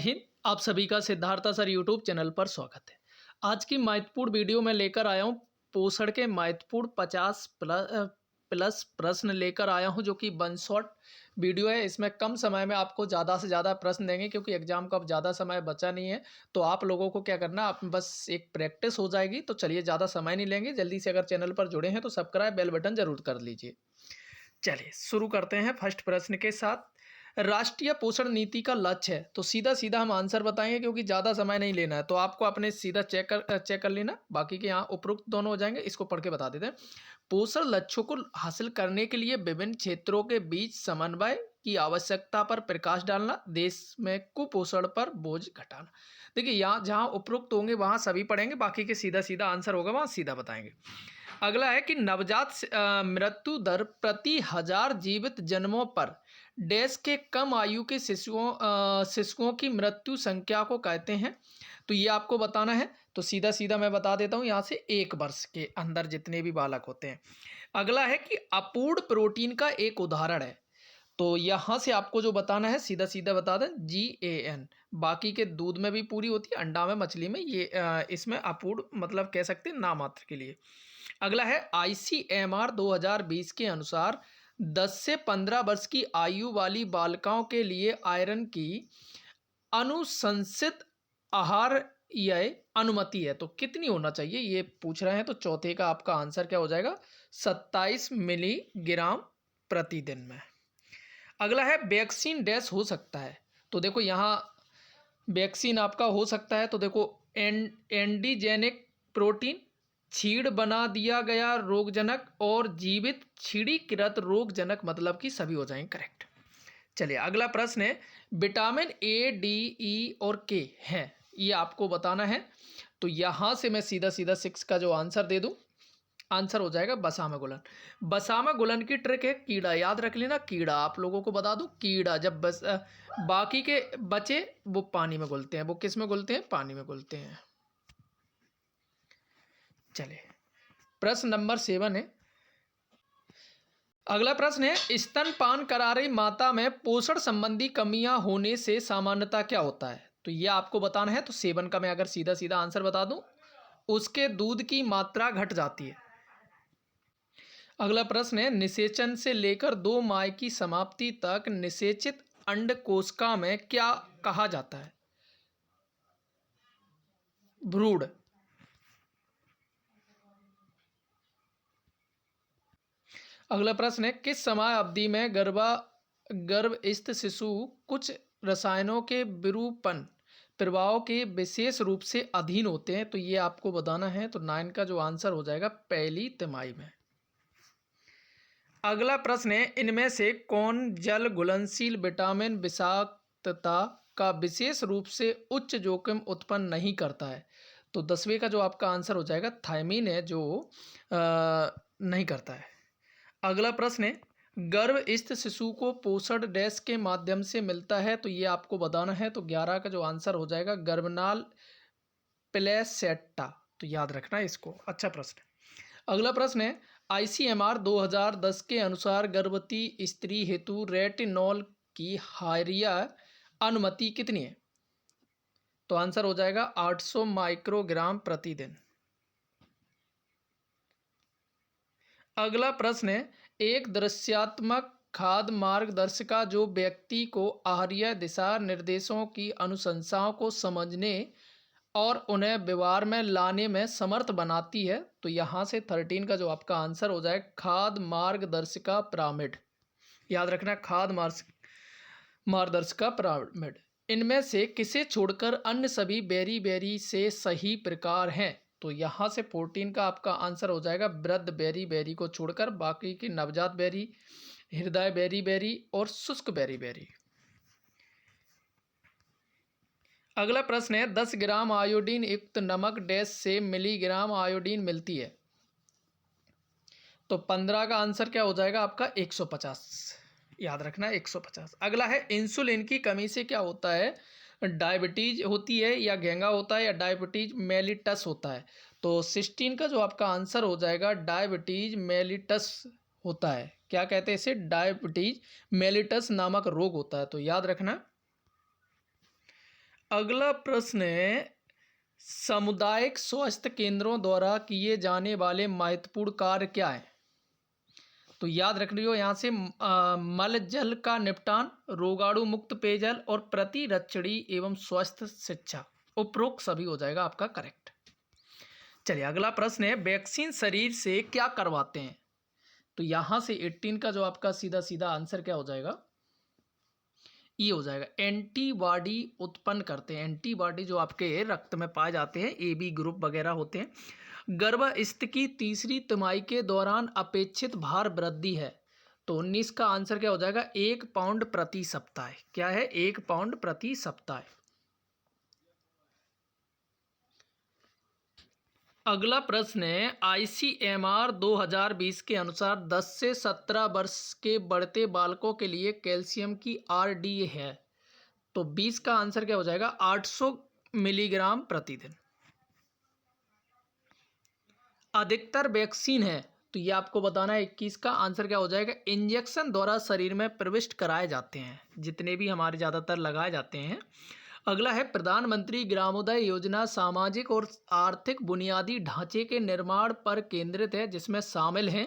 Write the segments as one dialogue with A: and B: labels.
A: हिंद। आप सभी का सिद्धार्थ सर यूट्यूब चैनल पर स्वागत है। आज की महत्वपूर्ण वीडियो में लेकर आया हूँ पोषण के महत्वपूर्ण 50 प्लस प्रश्न लेकर आया हूँ, जो कि वन शॉट वीडियो है। इसमें कम समय में आपको ज़्यादा से ज़्यादा प्रश्न देंगे, क्योंकि एग्जाम का अब ज़्यादा समय बचा नहीं है। तो आप लोगों को क्या करना, आप बस एक प्रैक्टिस हो जाएगी। तो चलिए, ज़्यादा समय नहीं लेंगे, जल्दी से अगर चैनल पर जुड़े हैं तो सब्सक्राइब बेल बटन जरूर कर लीजिए। चलिए शुरू करते हैं फर्स्ट प्रश्न के साथ। राष्ट्रीय पोषण नीति का लक्ष्य है। तो सीधा सीधा हम आंसर बताएंगे, क्योंकि ज़्यादा समय नहीं लेना है। तो आपको अपने सीधा चेक कर लेना, बाकी के यहाँ उपरोक्त दोनों हो जाएंगे। इसको पढ़ के बता देते हैं। पोषण लक्ष्यों को हासिल करने के लिए विभिन्न क्षेत्रों के बीच समन्वय की आवश्यकता पर प्रकाश डालना, देश में कुपोषण पर बोझ घटाना। देखिए, यहाँ जहाँ उपरोक्त होंगे वहाँ सभी पढ़ेंगे, बाकी के सीधा सीधा आंसर होगा वहाँ सीधा बताएंगे। अगला है कि नवजात मृत्यु दर प्रति 1000 जीवित जन्मों पर डैश के कम आयु के शिशुओं की मृत्यु संख्या को कहते हैं। तो ये आपको बताना है। तो सीधा सीधा मैं बता देता हूँ, यहाँ से 1 वर्ष के अंदर जितने भी बालक होते हैं। अगला है कि अपूर्ण प्रोटीन का एक उदाहरण है। तो यहाँ से आपको जो बताना है सीधा सीधा बता दें, GAN। बाकी के दूध में भी पूरी होती है, अंडा में, मछली में, ये इसमें अपूर्ण मतलब कह सकते हैं नामात्र के लिए। अगला है ICMR 2020 के अनुसार 10 से 15 वर्ष की आयु वाली बालिकाओं के लिए आयरन की अनुशंसित आहार यह अनुमति है। तो कितनी होना चाहिए ये पूछ रहे हैं। तो चौथे का आपका आंसर क्या हो जाएगा, 27 मिलीग्राम प्रतिदिन में। अगला है वैक्सीन डैश हो सकता है। तो देखो, यहाँ वैक्सीन आपका हो सकता है। तो देखो, एंडीजेनिक प्रोटीन, छीड़ बना दिया गया रोगजनक और जीवित छीड़ीकृत रोगजनक, मतलब कि सभी हो जाएंगे करेक्ट। चलिए अगला प्रश्न है, विटामिन A, D, E और K हैं, ये आपको बताना है। तो यहाँ से मैं सीधा सीधा 6 का जो आंसर दे दूं, आंसर हो जाएगा बसामा गुलन। बसामा गुलन की ट्रिक है कीड़ा, याद रख लेना। कीड़ा आप लोगों को बता दूं, कीड़ा जब बाकी के बचे वो पानी में घुलते हैं। वो किस में घुलते हैं? पानी में घुलते हैं। चलिए प्रश्न नंबर 7 है। अगला प्रश्न है, स्तनपान करा रही माता में पोषण संबंधी कमियां होने से सामान्यतः क्या होता है? तो ये आपको बताना है। तो 7 का मैं अगर सीधा सीधा आंसर बता दूं, उसके दूध की मात्रा घट जाती है। अगला प्रश्न है, निषेचन से लेकर 2 माह की समाप्ति तक निषेचित अंडकोशिका में क्या कहा जाता है? भ्रूण। अगला प्रश्न है, किस समय अवधि में गर्भस्थ शिशु कुछ रसायनों के विरूपण प्रभाव के विशेष रूप से अधीन होते हैं? तो ये आपको बताना है। तो 9 का जो आंसर हो जाएगा पहली तिमाही में। अगला प्रश्न है, इनमें से कौन जल घुलनशील विटामिन विषाक्तता का विशेष रूप से उच्च जोखिम उत्पन्न नहीं करता है? तो 10वें का जो आपका आंसर हो जाएगा थायमीन है, जो नहीं करता है। अगला प्रश्न है, गर्भस्थ शिशु को पोषण डैश के माध्यम से मिलता है? तो ये आपको बताना है। तो 11 का जो आंसर हो जाएगा गर्भनाल प्लेसेंटा। तो याद रखना इसको, अच्छा प्रश्न है। अगला प्रश्न है, ICMR 2010 के अनुसार गर्भवती स्त्री हेतु रेटिनॉल की हायरिया अनुमति कितनी है? तो आंसर हो जाएगा 800 माइक्रोग्राम प्रतिदिन। अगला प्रश्न है, एक दृश्यात्मक खाद्य मार्गदर्शिका जो व्यक्ति को आहारीय दिशा निर्देशों की अनुशंसाओं को समझने और उन्हें व्यवहार में लाने में समर्थ बनाती है? तो यहाँ से 13 का जो आपका आंसर हो जाए खाद्य मार्गदर्शिका पिरामिड। याद रखना, खाद्य मार्गदर्शिका पिरामिड। इनमें से किसे छोड़कर अन्य सभी बेरी बेरी से सही प्रकार हैं? तो यहाँ से 14 का आपका आंसर हो जाएगा वृद्ध बेरी बेरी को छोड़कर बाकी की नवजात बेरी, हृदय बेरी बेरी और शुष्क बेरी बेरी। अगला प्रश्न है, 10 ग्राम आयोडीन युक्त नमक डैश से मिलीग्राम आयोडीन मिलती है? तो 15 का आंसर क्या हो जाएगा आपका 150। याद रखना 150। अगला है, इंसुलिन की कमी से क्या होता है? डायबिटीज होती है या घेंगा होता है या डायबिटीज मेलिटस होता है? तो 16 का जो आपका आंसर हो जाएगा डायबिटीज मेलिटस होता है। क्या कहते हैं इसे? डायबिटीज मेलिटस नामक रोग होता है। तो याद रखना। अगला प्रश्न है, सामुदायिक स्वास्थ्य केंद्रों द्वारा किए जाने वाले महत्वपूर्ण कार्य क्या है? तो याद रख लियो यहाँ से मल जल का निपटान, रोगाणु मुक्त पेयजल और प्रतिरक्षणी एवं स्वास्थ्य शिक्षा, उपरोक्त सभी हो जाएगा आपका करेक्ट। चलिए अगला प्रश्न है, वैक्सीन शरीर से क्या करवाते हैं? तो यहाँ से 18 का जो आपका सीधा सीधा आंसर क्या हो जाएगा, ये हो जाएगा एंटीबॉडी उत्पन्न करते हैं। एंटीबॉडी जो आपके रक्त में पाए जाते हैं, AB ग्रुप वगैरह होते हैं। गर्भावस्था की तीसरी तिमाही के दौरान अपेक्षित भार वृद्धि है। तो 19 का आंसर क्या हो जाएगा, 1 पाउंड प्रति सप्ताह। क्या है, 1 पाउंड प्रति सप्ताह। अगला प्रश्न है, ICMR 2020 के अनुसार 10 से 17 वर्ष के बढ़ते बालकों के लिए कैल्शियम की RDA है। तो 20 का आंसर क्या हो जाएगा, 800 मिलीग्राम प्रतिदिन। अधिकतर वैक्सीन है, तो ये आपको बताना है। 21 का आंसर क्या हो जाएगा, इंजेक्शन द्वारा शरीर में प्रविष्ट कराए जाते हैं, जितने भी हमारे ज़्यादातर लगाए जाते हैं। अगला है, प्रधानमंत्री ग्रामोदय योजना सामाजिक और आर्थिक बुनियादी ढांचे के निर्माण पर केंद्रित है, जिसमें शामिल हैं,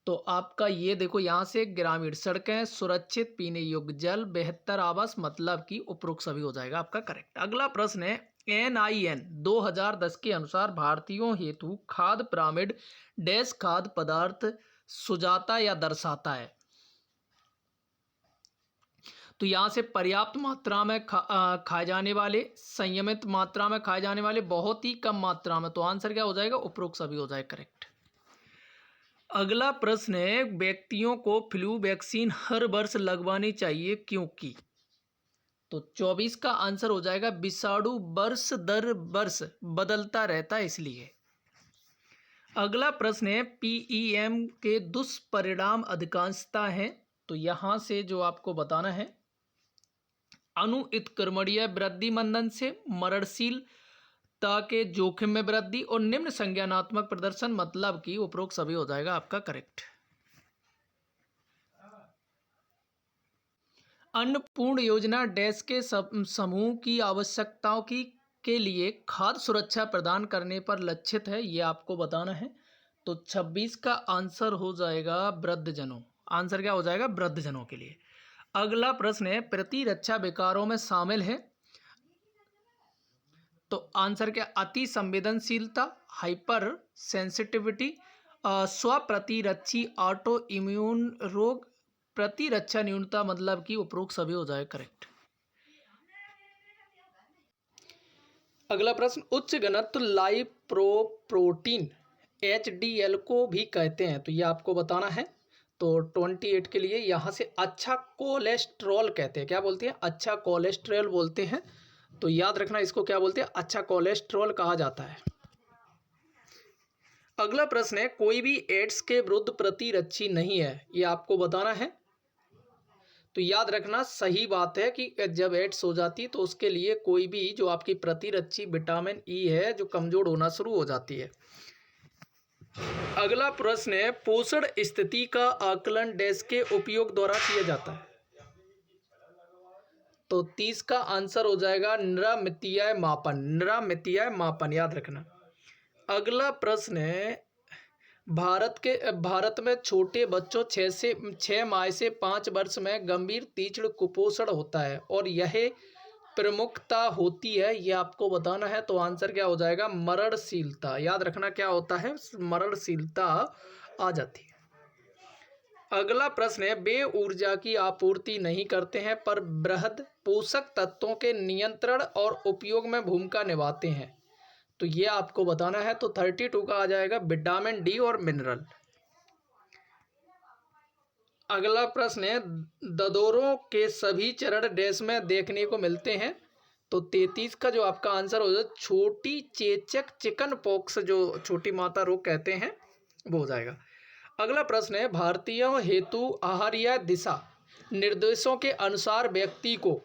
A: तो आपका ये देखो यहाँ से ग्रामीण सड़कें, सुरक्षित पीने योग्य जल, बेहतर आवास, मतलब कि उपरोक्त सभी हो जाएगा आपका करेक्ट। अगला प्रश्न है, NIN 2010 के अनुसार भारतीयों हेतु खाद्य पिरामिड डैश खाद्य पदार्थ सुझाता या दर्शाता है? तो यहाँ से पर्याप्त मात्रा में खाए जाने वाले, संयमित मात्रा में खाए जाने वाले, बहुत ही कम मात्रा में। तो आंसर क्या हो जाएगा, उपरोक्त सभी हो जाएगा करेक्ट। अगला प्रश्न है, व्यक्तियों को फ्लू वैक्सीन हर वर्ष लगवानी चाहिए क्योंकि? तो 24 का आंसर हो जाएगा, विषाणु वर्ष दर वर्ष बदलता रहता है इसलिए। अगला प्रश्न है, PEM के दुष्परिणाम अधिकांशता है, तो यहाँ से जो आपको बताना है, अनुत्क्रमणीय वृद्धि मंदन से, मरणशीलता के जोखिम में वृद्धि और निम्न संज्ञानात्मक प्रदर्शन, मतलब कि उपरोक्त सभी हो जाएगा आपका करेक्ट। अन्नपूर्ण योजना डैश के समूह की आवश्यकताओं के लिए खाद्य सुरक्षा प्रदान करने पर लक्षित है, ये आपको बताना है। तो 26 का आंसर हो जाएगा वृद्धजनों। आंसर क्या हो जाएगा, वृद्धजनों के लिए। अगला प्रश्न है, प्रतिरक्षा विकारों में शामिल है, तो आंसर क्या, अति संवेदनशीलता, हाइपर सेंसिटिविटी, स्वप्रतिरक्षी, ऑटो इम्यून रोग, प्रतिरक्षा न्यूनता, मतलब कि उपरोक्त सभी हो जाए करेक्ट। अगला प्रश्न, उच्च घनत्व लाइपोप्रोटीन HDL को भी कहते हैं, तो ये आपको बताना है। तो 28 के लिए यहाँ से अच्छा कोलेस्ट्रॉल कहते हैं, क्या बोलते हैं, अच्छा कोलेस्ट्रॉल बोलते हैं। तो याद रखना इसको क्या बोलते हैं, अच्छा कोलेस्ट्रॉल कहा जाता है। अगला प्रश्न है, कोई भी एड्स के विरुद्ध प्रतिरक्षी नहीं है, ये आपको बताना है। तो याद रखना सही बात है कि जब एड्स हो जाती है तो उसके लिए कोई भी जो आपकी प्रतिरक्षी विटामिन E है जो कमजोर होना शुरू हो जाती है। अगला प्रश्न है, पोषण स्थिति का आकलन डैश के उपयोग द्वारा किया जाता है? तो 30 का आंसर हो जाएगा निरमितीय मापन। निरमितीय मापन याद रखना। अगला प्रश्न है, भारत में छोटे बच्चों 6 माह से 5 वर्ष में गंभीर तीक्ष्ण कुपोषण होता है और यह प्रमुखता होती है, ये आपको बताना है। तो आंसर क्या हो जाएगा, मरणशीलता। याद रखना क्या होता है, मरणशीलता आ जाती है। अगला प्रश्न है, वे ऊर्जा की आपूर्ति नहीं करते हैं पर बृहद पोषक तत्वों के नियंत्रण और उपयोग में भूमिका निभाते हैं, तो ये आपको बताना है। तो 32 का आ जाएगा विटामिन D और मिनरल। अगला प्रश्न है, ददोरों के सभी चरण डैश में देखने को मिलते हैं, तो 33 का जो आपका आंसर हो जाएगा छोटी चेचक चिकन पॉक्स, जो छोटी माता रोग कहते हैं, वो हो जाएगा। अगला प्रश्न है, भारतीयों हेतु आहार्य दिशा निर्देशों के अनुसार व्यक्ति को,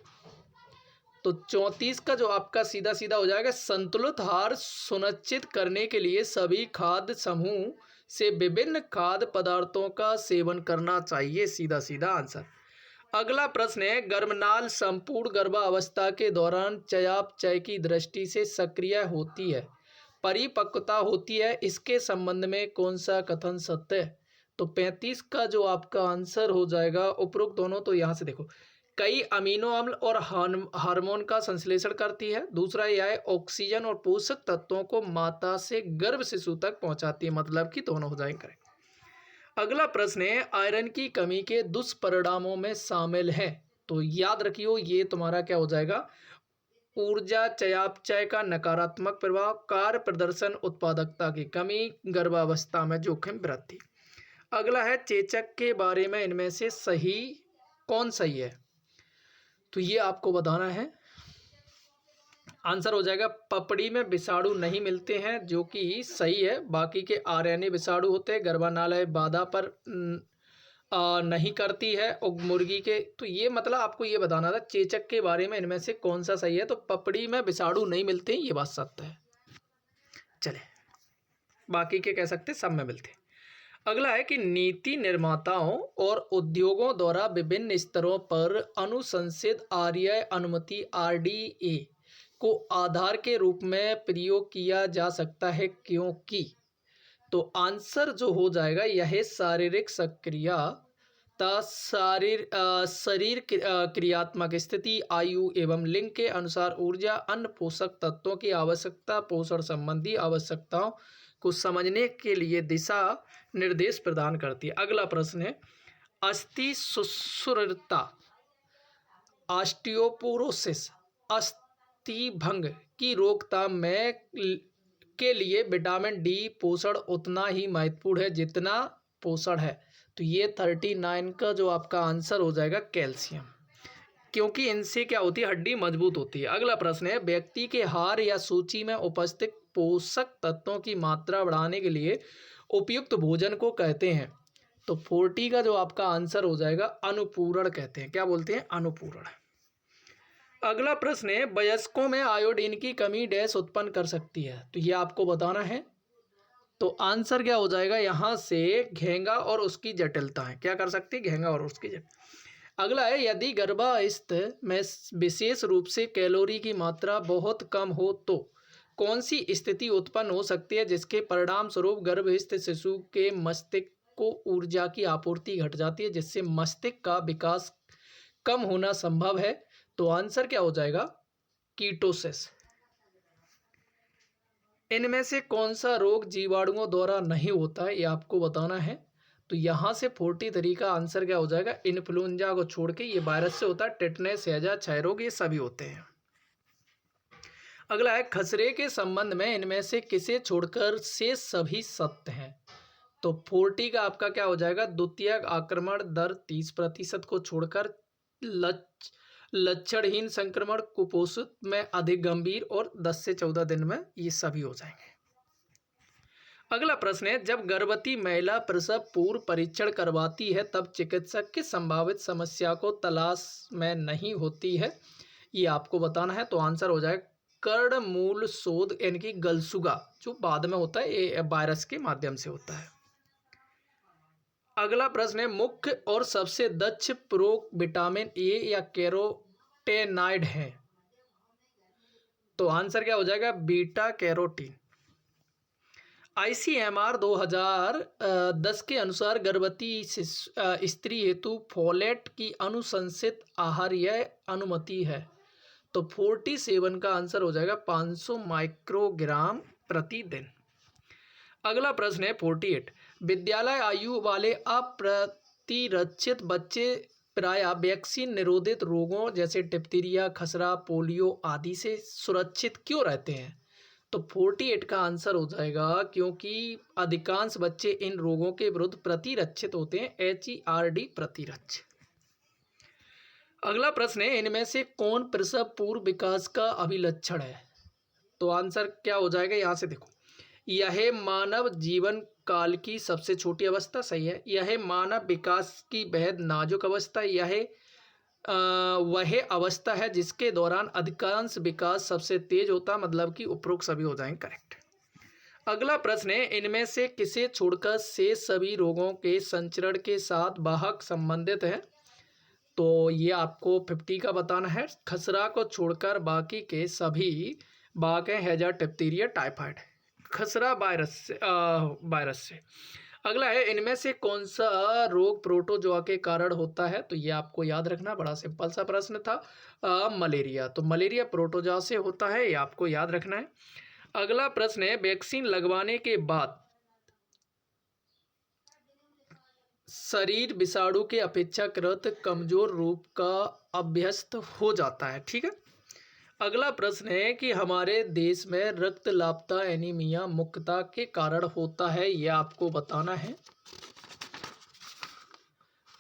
A: तो 34 का जो आपका सीधा सीधा हो जाएगा संतुलित आहार सुनिश्चित करने के लिए सभी खाद्य समूह से विभिन्न खाद्य पदार्थों का सेवन करना चाहिए, सीधा सीधा आंसर। अगला प्रश्न है, गर्भनाल संपूर्ण गर्भावस्था के दौरान चयापचय की दृष्टि से सक्रिय होती है, परिपक्वता होती है, इसके संबंध में कौन सा कथन सत्य है? तो 35 का जो आपका आंसर हो जाएगा उपरोक्त दोनों। तो यहाँ से देखो, कई अमीनो अम्ल और हार्मोन का संश्लेषण करती है। दूसरा यह है ऑक्सीजन और पोषक तत्वों को माता से गर्भ शिशु तक पहुंचाती है, मतलब कि दोनों हो जाएंगे। अगला प्रश्न है, आयरन की कमी के दुष्परिणामों में शामिल है। तो याद रखियो, ये तुम्हारा क्या हो जाएगा, ऊर्जा चयापचय का नकारात्मक प्रभाव, कार्य प्रदर्शन उत्पादकता की कमी, गर्भावस्था में जोखिम वृद्धि। अगला है, चेचक के बारे में इनमें से सही कौन सही है? तो ये आपको बताना है। आंसर हो जाएगा, पपड़ी में विषाणु नहीं मिलते हैं, जो कि सही है। बाकी के आरएनए विषाणु होते हैं, गर्भानालय बाधा पर नहीं करती है। और मुर्गी के, तो ये मतलब आपको ये बताना था चेचक के बारे में इनमें से कौन सा सही है। तो पपड़ी में विषाणु नहीं मिलते, ये बात सत्य है। चले, बाकी के कह सकते सब में मिलते हैं। अगला है कि नीति निर्माताओं और उद्योगों द्वारा विभिन्न स्तरों पर अनुशंसित आरआई अनुमति आरडीए को आधार के रूप में प्रयोग किया जा सकता है, क्योंकि तो आंसर जो हो जाएगा यह शारीरिक सक्रियता, शरीर क्रियात्मक स्थिति, आयु एवं लिंग के अनुसार ऊर्जा, अन्य पोषक तत्वों की आवश्यकता, पोषण संबंधी आवश्यकताओं को समझने के लिए दिशा निर्देश प्रदान करती है। अगला प्रश्न है, अस्थि सुषुरता, ऑस्टियोपोरोसिस, अस्थि भंग की रोकथाम में के लिए विटामिन डी पोषण उतना ही महत्वपूर्ण है जितना पोषण है। तो ये 39 का जो आपका आंसर हो जाएगा कैल्शियम, क्योंकि इनसे क्या होती है, हड्डी मजबूत होती है। अगला प्रश्न है, व्यक्ति के आहार या सूची में उपस्थित पोषक तत्वों की मात्रा बढ़ाने के लिए उपयुक्त भोजन को कहते हैं। तो 40 का जो आपका आंसर हो जाएगा अनुपूरण कहते हैं। क्या बोलते हैं? अनुपूरण। अगला प्रश्न है, वयस्कों में आयोडीन की कमी डैश उत्पन्न कर सकती है। तो ये आपको बताना है। तो आंसर क्या हो जाएगा यहाँ से, घेंगा और उसकी जटिलता है। क्या कर सकती है? घेंगा और उसकी जटिलता। अगला है, यदि गर्भावस्था में विशेष रूप से कैलोरी की मात्रा बहुत कम हो तो कौन सी स्थिति उत्पन्न हो सकती है जिसके परिणाम स्वरूप गर्भस्थ शिशु के मस्तिष्क को ऊर्जा की आपूर्ति घट जाती है, जिससे मस्तिष्क का विकास कम होना संभव है। तो आंसर क्या हो जाएगा? कीटोसिस। इनमें से कौन सा रोग जीवाणुओं द्वारा नहीं होता है, ये आपको बताना है। तो यहाँ से 43 का आंसर क्या हो जाएगा? इन्फ्लुएंजा को छोड़ के ये वायरस से होता है। टेटनस, हैजा, क्षय रोग ये सभी होते हैं। अगला है, खसरे के संबंध में इनमें से किसे छोड़कर से सभी सत्य हैं। तो 40 का आपका क्या हो जाएगा? द्वितीयक आक्रमण दर 30% को छोड़कर लक्षणहीन संक्रमण, कुपोषित में अधिक गंभीर और 10 से 14 दिन में, ये सभी हो जाएंगे। अगला प्रश्न है, जब गर्भवती महिला प्रसव पूर्व परीक्षण करवाती है तब चिकित्सक की संभावित समस्या को तलाश में नहीं होती है, ये आपको बताना है। तो आंसर हो जाएगा कर्णमूल शोध, यानी कि गलसुगा, जो बाद में होता है, ये वायरस के माध्यम से होता है। अगला प्रश्न है, मुख्य और सबसे दक्ष प्रो विटामिन ए या कैरोटेनॉइड है। तो आंसर क्या हो जाएगा? Beta carotene. ICMR 2010 के अनुसार गर्भवती स्त्री हेतु फोलेट की अनुशंसित आहार्य अनुमति है। तो 47 का आंसर हो जाएगा 500 माइक्रोग्राम प्रतिदिन। अगला प्रश्न है 48, विद्यालय आयु वाले अप्रतिरक्षित बच्चे प्रायः वैक्सीन निरोधित रोगों जैसे डिप्थीरिया, खसरा, पोलियो आदि से सुरक्षित क्यों रहते हैं? तो 48 का आंसर हो जाएगा क्योंकि अधिकांश बच्चे इन रोगों के विरुद्ध प्रतिरक्षित होते हैं, HERD प्रतिरक्षित। अगला प्रश्न है, इनमें से कौन प्रसव पूर्व विकास का अभिलक्षण है? तो आंसर क्या हो जाएगा? यहाँ से देखो, यह मानव जीवन काल की सबसे छोटी अवस्था, सही है। यह मानव विकास की बेहद नाजुक अवस्था, यह वह अवस्था है जिसके दौरान अधिकांश विकास सबसे तेज होता, मतलब कि उपरोक्त सभी हो जाएंगे करेक्ट। अगला प्रश्न है, इनमें से किसे छोड़कर शेष सभी रोगों के संचरण के साथ वाहक संबंधित है? तो ये आपको 50 का बताना है। खसरा को छोड़कर बाकी के सभी बाघ हैं हैजा, डिप्थीरिया, टाइफाइड। खसरा वायरस से। अगला है, इनमें से कौन सा रोग प्रोटोजोआ के कारण होता है? तो ये आपको याद रखना, बड़ा सिंपल सा प्रश्न था। मलेरिया। तो मलेरिया प्रोटोजोआ से होता है, ये आपको याद रखना है। अगला प्रश्न है, वैक्सीन लगवाने के बाद शरीर विषाणु के अपेक्षाकृत कमजोर रूप का अभ्यस्त हो जाता है। ठीक है। अगला प्रश्न है कि हमारे देश में रक्तलापता एनीमिया मुख्यतः के कारण होता है, यह आपको बताना है।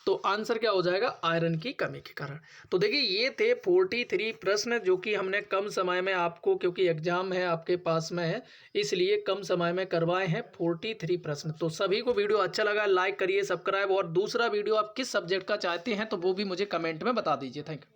A: तो आंसर क्या हो जाएगा? आयरन की कमी के कारण। तो देखिए ये थे 43 प्रश्न जो कि हमने कम समय में आपको, क्योंकि एग्जाम है आपके पास में है इसलिए कम समय में करवाए हैं 43 प्रश्न। तो सभी को वीडियो अच्छा लगा लाइक करिए, सब्सक्राइब, और दूसरा वीडियो आप किस सब्जेक्ट का चाहते हैं तो वो भी मुझे कमेंट में बता दीजिए। Thank you.